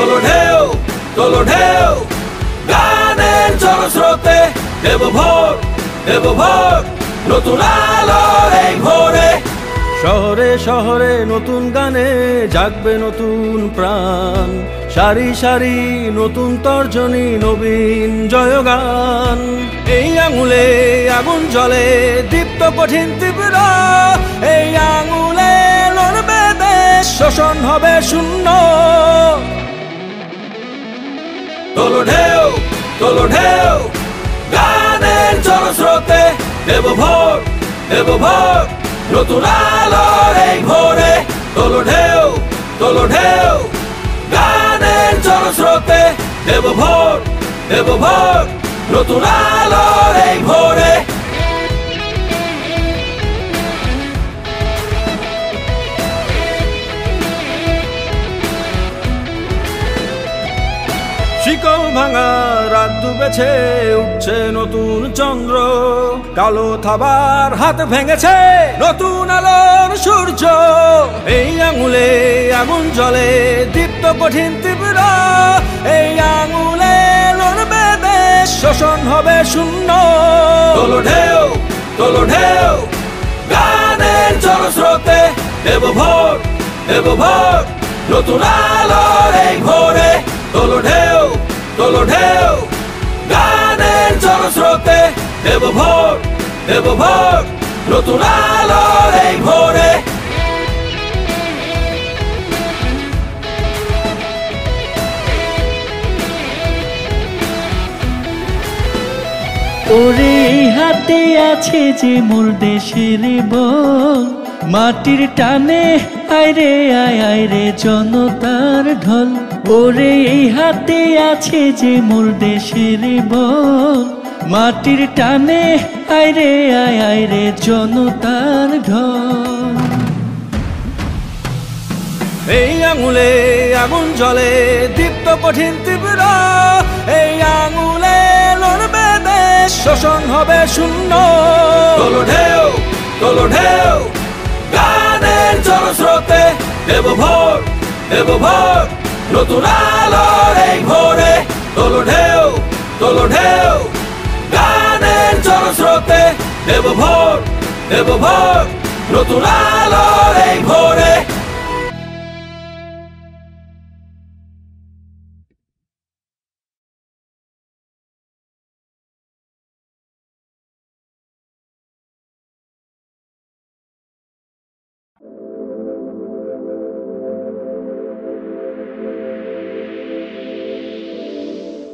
তোলো ঢেউ তোলো ঢেউ গানের জলস্রোতে দেব ভোর নতুন আলোর এই ভোরে। শহরে শহরে নতুন গানে জাগবে নতুন প্রাণ, সারি সারি নতুন তর্জনী নবীন জয়গান। এই আঙুলে আগুন জ্বলে দীপ্ত কঠিন তীব্র, এই আঙুলে লড়বে দেশ, শোষণ হবে শূন্য। তোলো ঢেউ গানের জলস্রোতে দেব ভোর নতুন আলোর এই ভোরে। তোলো ঢেউ গানের জলস্রোতে দেব ভোর নতুন আলোর এই ভোরে। শিকল ভাঙা রাত ডুবেছে, উঠছে নতুন চন্দ্র, কালো থাবার হাত ভেঙেছে নতুন আলোর সূর্য। এই আঙুলে আগুন জ্বলে দীপ্ত কঠিন তীব্র, এই আঙুলে লড়বে দেশ, শোষণ হবে শূন্য। তোলো ঢেউ গানের জলস্রোতে দেব ভোর নতুন আলোর এই ভোরে। তোলো ঢেউ গানের জলস্রোতে দেব ভোর নতুন আলোর এই ভোরে। ওরে হাতে আছে যে মোর দেশের বল, মাটির টানে আইরে আইরে জনতার ঢল। ওরে এই হাতে আছে যে মোর দেশের বল, মাটির টানে আইরে আইরে জনতার ঢল। এই আঙুলে আগুন জ্বলে দীপ্ত কঠিন তীব্র, এই আঙুলে লড়বে দেশ, শোষণ হবে শূন্য। তোলো ঢেউ গানের জলস্রোতে দেব ভোর নতুন আলোর এই ভোরে। তোলো ঢেউ গানের জলস্রোতে দেব ভোর নতুন আলো।